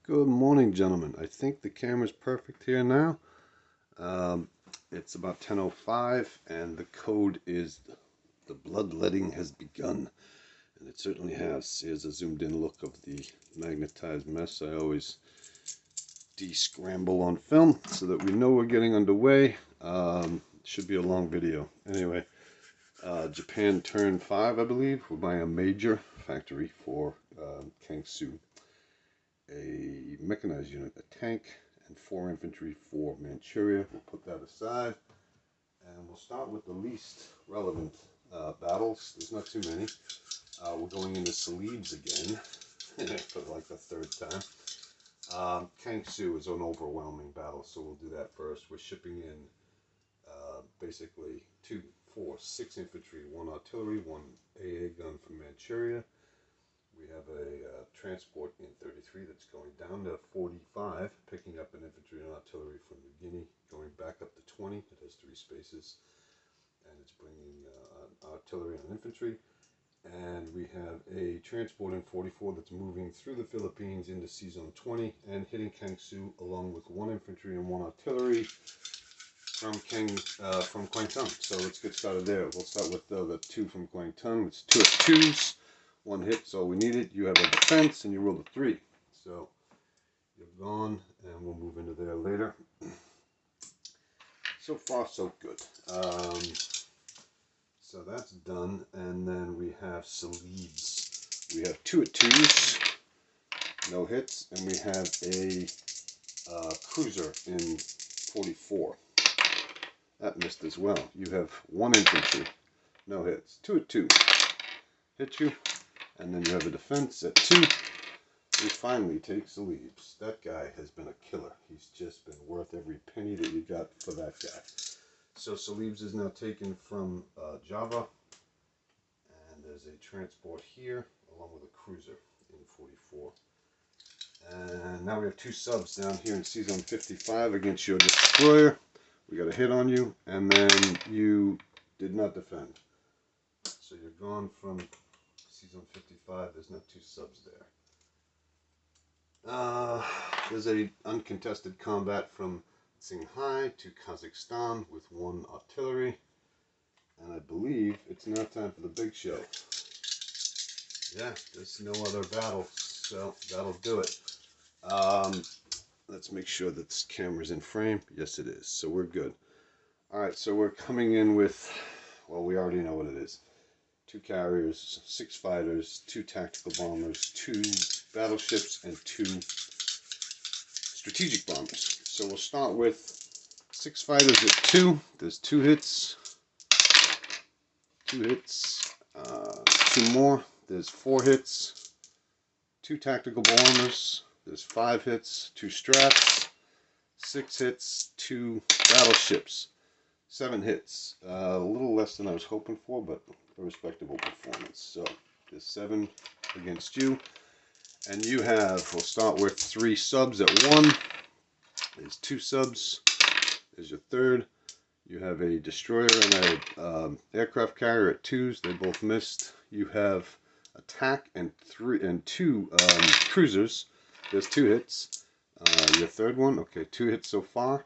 Good morning, gentlemen. I think the camera's perfect here now. Um, it's about 10:05, and the code is the bloodletting has begun, and it certainly has. Here's a zoomed-in look of the magnetized mess. I always de-scramble on film so that we know we're getting underway. Should be a long video. Anyway, Japan Turn 5, I believe. We're buying a major factory for Kangsu, a mechanized unit, a tank, and 4 infantry for Manchuria. We'll put that aside, and we'll start with the least relevant battles. There's not too many. We're going into Celebes again for like the third time. Kangsu is an overwhelming battle, so we'll do that first. We're shipping in basically 2, 4, 6 infantry, 1 artillery, 1 AA gun from Manchuria. We have a transport in 33 that's going down to 45, picking up an infantry and artillery from New Guinea, going back up to 20. It has 3 spaces, and it's bringing artillery and infantry. And we have a transport in 44 that's moving through the Philippines into C-Zone 20 and hitting Kangsu along with 1 infantry and 1 artillery from Kwangtung. So let's get started there. We'll start with the 2 from Kwangtung. It's 2 at 2s. 1 hit's all we needed. You have a defense, and you rolled a 3. So you're gone, and we'll move into there later. So far, so good. So that's done, and then we have Celebes. We have 2 at 2s, no hits, and we have a cruiser in 44. That missed as well. You have 1 infantry, no hits. 2 at 2. Hit you. And then you have a defense at 2. We finally take Celebes. That guy has been a killer. He's just been worth every penny that you got for that guy. So Celebes is now taken from Java. And there's a transport here, along with a cruiser in 44. And now we have 2 subs down here in C-Zone 55 against your destroyer. We got a hit on you, and then you did not defend. So you're gone from C-Zone 55. There's not 2 subs there. There's a uncontested combat from Qinghai to Kazakhstan with 1 artillery. And I believe it's now time for the big show. Yeah, there's no other battle, so that'll do it. Let's make sure that this camera's in frame. Yes, it is. So we're good. Alright, so we're coming in with, well, we already know what it is. 2 carriers, 6 fighters, 2 tactical bombers, 2 battleships, and 2 strategic bombers. So we'll start with 6 fighters at 2. There's 2 hits. 2 hits. 2 more. There's 4 hits. 2 tactical bombers. There's 5 hits. 2 strats. 6 hits. 2 battleships. 7 hits. A little less than I was hoping for, but a respectable performance. So there's 7 against you. And you have, we'll start with 3 subs at 1. There's 2 subs. There's your third. You have a destroyer and a aircraft carrier at 2s. They both missed. You have attack and 2 cruisers. There's 2 hits. Your third one, okay, 2 hits so far.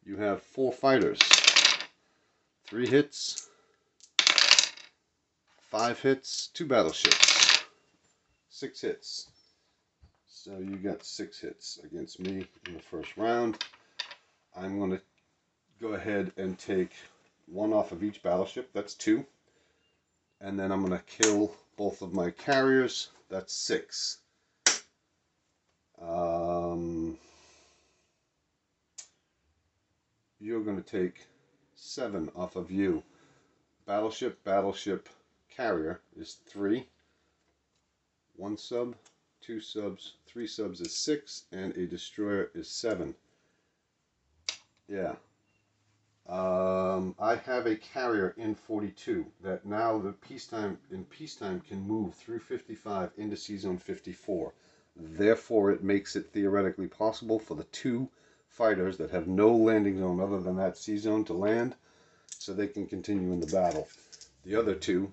You have 4 fighters. 3 hits. 5 hits. 2 battleships. 6 hits. So you got 6 hits against me in the first round. I'm going to go ahead and take 1 off of each battleship. That's 2. And then I'm going to kill both of my carriers. That's 6. You're going to take 7 off of you. Battleship, carrier is 3. 1 sub, 2 subs, 3 subs is 6, and a destroyer is 7. Yeah. I have a carrier in 42 that now in peacetime can move through 55 into C-Zone 54. Therefore, it makes it theoretically possible for the 2 fighters that have no landing zone other than that C-Zone to land, so they can continue in the battle. The other 2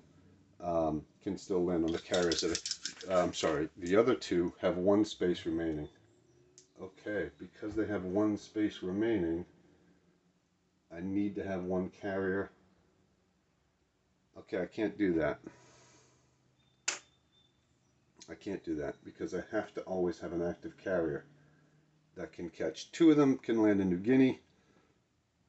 can still land on the carriers that are, the other 2 have 1 space remaining. Okay, because they have one space remaining, I need to have one carrier. Okay, I can't do that. I can't do that because I have to always have an active carrier that can catch. Two of them can land in New Guinea.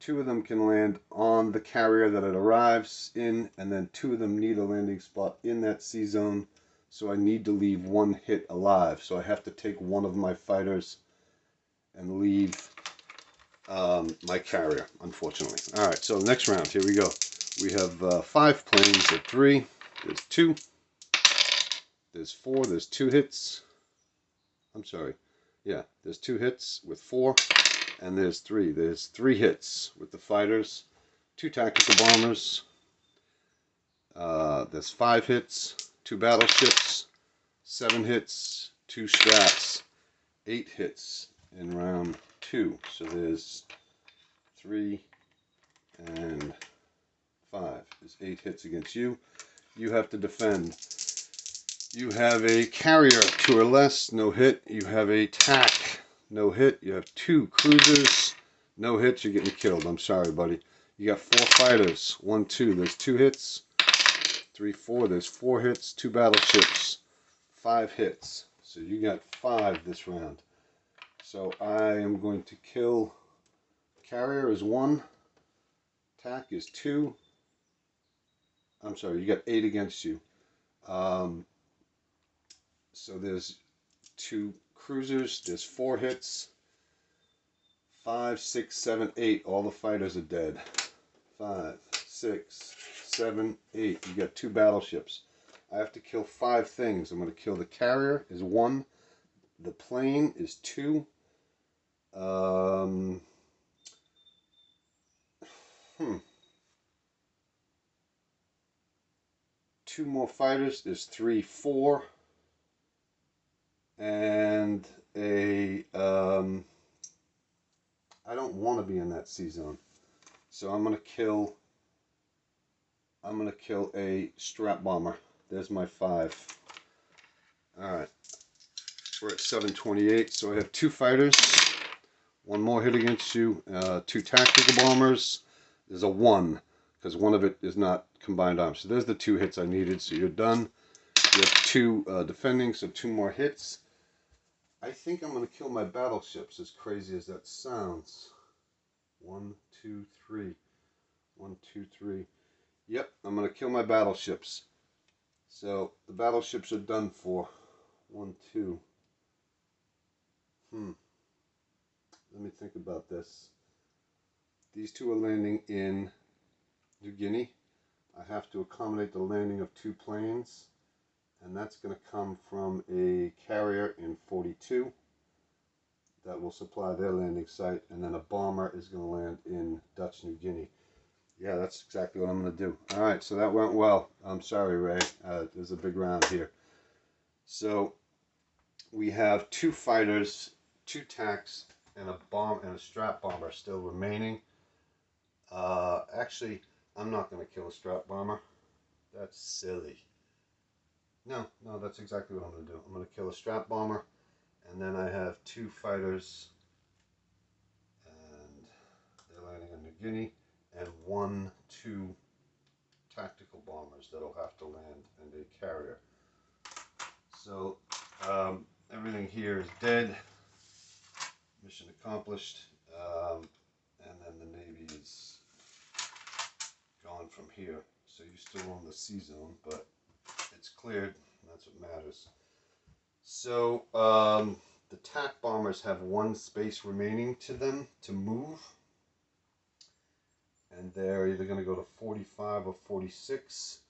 Two of them can land on the carrier that it arrives in, and then two of them need a landing spot in that sea zone. So I need to leave one hit alive. So I have to take one of my fighters and leave my carrier, unfortunately. All right, so next round, here we go. We have 5 planes at 3. There's 2. There's 4. There's 2 hits. I'm sorry. Yeah, there's 2 hits with 4. And there's 3. There's 3 hits with the fighters. 2 tactical bombers. There's 5 hits. 2 battleships. 7 hits. 2 strats. 8 hits in round 2. So there's 3 and 5 is 8 hits against you. You have to defend. You have a carrier 2 or less, no hit. You have a tack, no hit. You have 2 cruisers, no hits. You're getting killed. I'm sorry, buddy. You got 4 fighters, 1, 2. There's 2 hits. 3, 4. There's 4 hits. 2 battleships, 5 hits. So you got 5 this round. So I am going to kill. Carrier is 1. Tack is 2. I'm sorry, you got 8 against you. So there's 2 cruisers, there's 4 hits. 5, 6, 7, 8. All the fighters are dead. 5, 6, 7, 8. You got 2 battleships. I have to kill 5 things. I'm going to kill the carrier is 1. The plane is 2. 2 more fighters. There's 3, 4. And a I don't want to be in that sea zone, so I'm gonna kill a strat bomber. There's my 5. All right, we're at 728. So I have 2 fighters, 1 more hit against you, 2 tactical bombers. There's a 1 because one of it is not combined arms. So there's the 2 hits I needed. So you're done. You have 2 defending, so 2 more hits. I think I'm going to kill my battleships, as crazy as that sounds. 1, 2, 3. 1, 2, 3. Yep, I'm going to kill my battleships. So the battleships are done for. 1, 2. Let me think about this. These 2 are landing in New Guinea. I have to accommodate the landing of 2 planes. And that's going to come from a carrier in 42 that will supply their landing site, and then a bomber is going to land in Dutch New Guinea. Yeah, that's exactly what I'm going to do. All right, so that went well. I'm sorry, Ray. There's a big round here. So we have 2 fighters, 2 tacks, and a bomb and a strat bomber still remaining. Actually, I'm not going to kill a strat bomber. That's silly. No, that's exactly what I'm going to do. I'm going to kill a strat bomber, and then I have 2 fighters, and they're landing in New Guinea, and 1, 2 tactical bombers that'll have to land, and a carrier. So everything here is dead. Mission accomplished. And then the Navy is gone from here. So you still own the sea zone, but it's cleared. And that's what matters. So the TAC bombers have 1 space remaining to them to move. And they're either going to go to 45 or 46.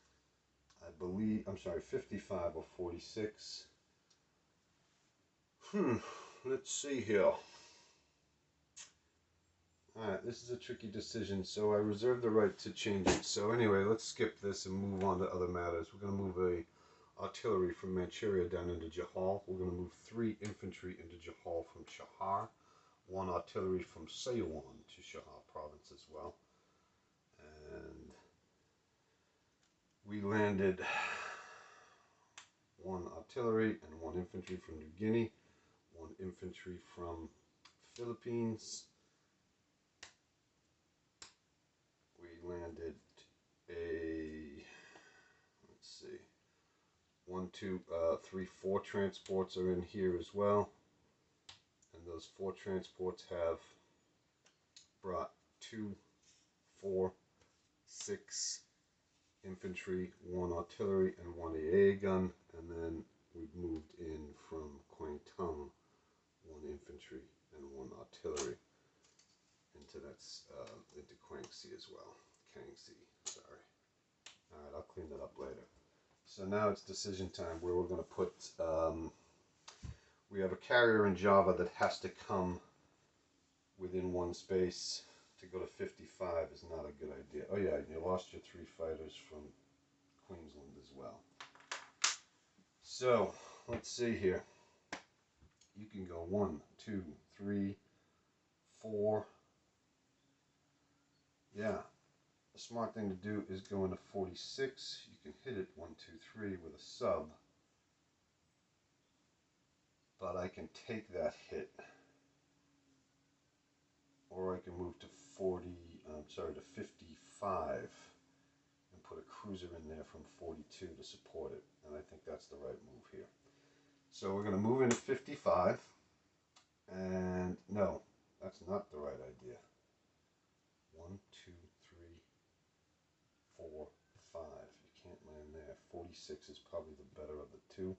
I believe, I'm sorry, 55 or 46. Let's see here. Alright, this is a tricky decision, so I reserve the right to change it. So anyway, let's skip this and move on to other matters. We're going to move a artillery from Manchuria down into Johal. We're going to move 3 infantry into Johal from Shahar. 1 artillery from Sayuan to Shahar province as well. And we landed 1 artillery and 1 infantry from New Guinea. 1 infantry from Philippines. We landed a, let's see, 1, 2, 3, 4 transports are in here as well. And those 4 transports have brought 2, 4, 6 infantry, 1 artillery, and 1 AA gun. And then we've moved in from Kwang Tung 1 infantry and 1 artillery into into Kwangsi as well. Kangxi, sorry. All right, I'll clean that up later. So now it's decision time where we're going to put. We have a carrier in Java that has to come within 1 space. To go to 55 is not a good idea. Oh yeah, you lost your 3 fighters from Queensland as well. So let's see here. You can go 1, 2, 3, 4. Yeah, the smart thing to do is go into 46. You can hit it 1, 2, 3 with a sub. But I can take that hit. Or I can move to 55 and put a cruiser in there from 42 to support it. And I think that's the right move here. So we're going to move into 55. And no, that's not the right idea. 1, 2, 3, 4, 5. You can't land there. 46 is probably the better of the 2.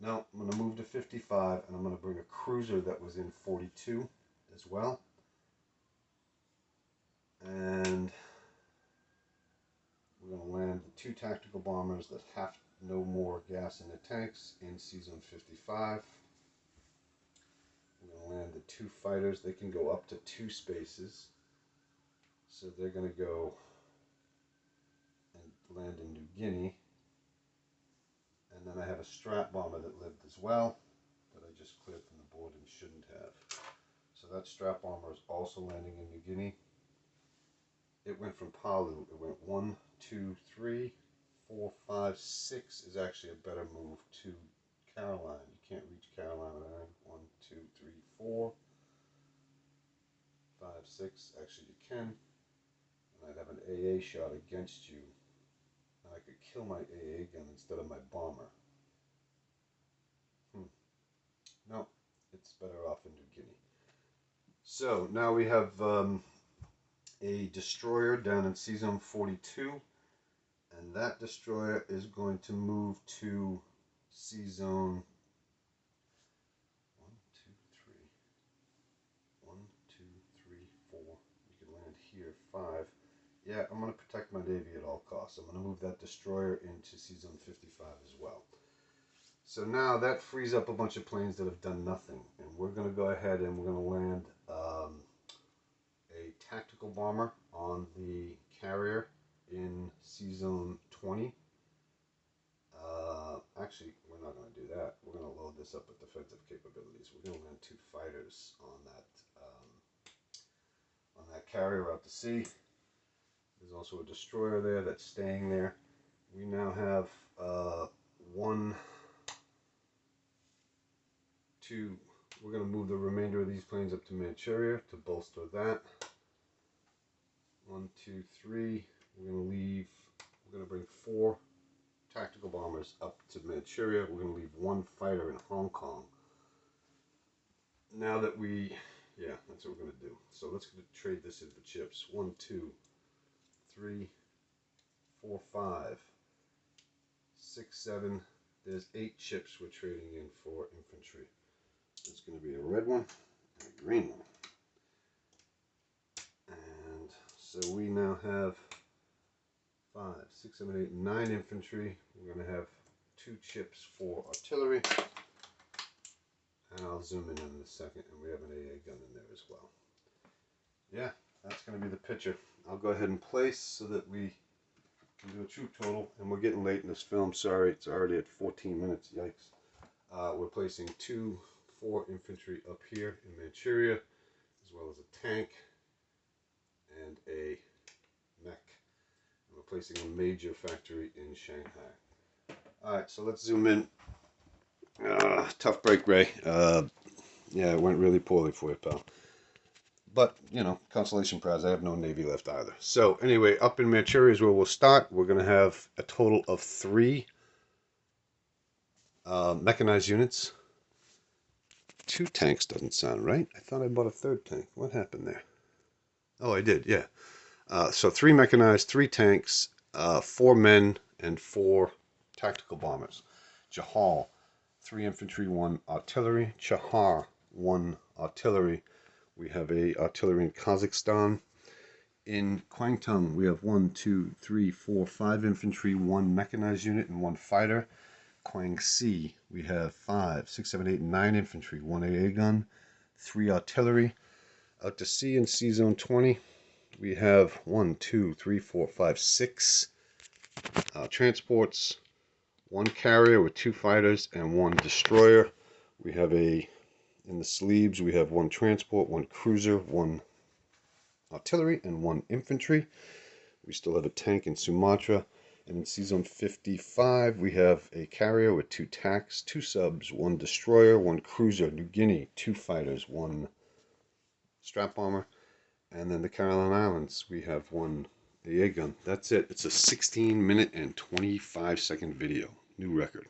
No, I'm going to move to 55 and I'm going to bring a cruiser that was in 42 as well. And we're going to land the 2 tactical bombers that have no more gas in their tanks in C-Zone 55. We're going to land the 2 fighters. They can go up to 2 spaces. So they're going to go and land in New Guinea. And then I have a strat bomber that lived as well that I just cleared from the board and shouldn't have. So that strat bomber is also landing in New Guinea. It went from Palu. It went 1, 2, 3, 4, 5, 6 is actually a better move to Caroline. You can't reach Caroline with anything. 1, 2, 3, 4, 5, 6. Actually, you can. And I'd have an AA shot against you. And I could kill my AA gun instead of my bomber. No, it's better off in New Guinea. So now we have a destroyer down in C-Zone 42. And that destroyer is going to move to C-Zone 1, 2, 3. 1, 2, 3, 4. You can land here, 5. Yeah, I'm going to protect my Navy at all costs. I'm going to move that destroyer into C-Zone 55 as well. So now that frees up a bunch of planes that have done nothing. And we're going to go ahead and we're going to land a tactical bomber on the carrier in C-Zone 20. Actually, we're not going to do that. We're going to load this up with defensive capabilities. We're going to land 2 fighters on that carrier out to sea. There's also a destroyer there that's staying there. We now have 1, 2. We're going to move the remainder of these planes up to Manchuria to bolster that. 1, 2, 3. We're going to leave. We're going to bring 4 tactical bombers up to Manchuria. We're going to leave 1 fighter in Hong Kong. Now that yeah, that's what we're going to do. So let's trade this in for chips. 1, 2, 3, 4, 5, 6, 7. There's 8 chips we're trading in for infantry. It's going to be a red one and a green one. And so we now have 5, 6, 7, 8, 9 infantry. We're going to have 2 chips for artillery. And I'll zoom in a second, and we have an AA gun in there as well. Yeah, that's going to be the picture. I'll go ahead and place so that we can do a troop total. And we're getting late in this film. Sorry, it's already at 14 minutes. Yikes. We're placing 2 4 infantry up here in Manchuria, as well as a tank and a mech. And we're placing a major factory in Shanghai. Alright, so let's zoom in. Tough break, Ray. Yeah, it went really poorly for you, pal. But, you know, consolation prize, I have no Navy left either. So, anyway, up in Manchuria is where we'll start. We're going to have a total of 3 mechanized units. 2 tanks doesn't sound right. I thought I bought a 3rd tank. What happened there? Oh, I did, yeah. So 3 mechanized, 3 tanks, 4 men, and 4 tactical bombers. Jahal, 3 infantry, 1 artillery. Chahar, 1 artillery. We have a artillery in Kazakhstan. In Kwangtung, we have 1, 2, 3, 4, 5 infantry, 1 mechanized unit, and 1 fighter. Kwangsi, we have 5, 6, 7, 8, 9 infantry, 1 AA gun, 3 artillery. Out to sea in Sea Zone 20, we have 1, 2, 3, 4, 5, 6 transports, 1 carrier with 2 fighters, and 1 destroyer. We have in the sleeves, we have 1 transport, 1 cruiser, 1 artillery, and 1 infantry. We still have a tank in Sumatra. And in Sea Zone 55, we have a carrier with 2 TACs, 2 subs, 1 destroyer, 1 cruiser, New Guinea, 2 fighters, 1 strap bomber. And then the Caroline Islands, we have 1 AA gun. That's it. It's a 16-minute and 25-second video. New record.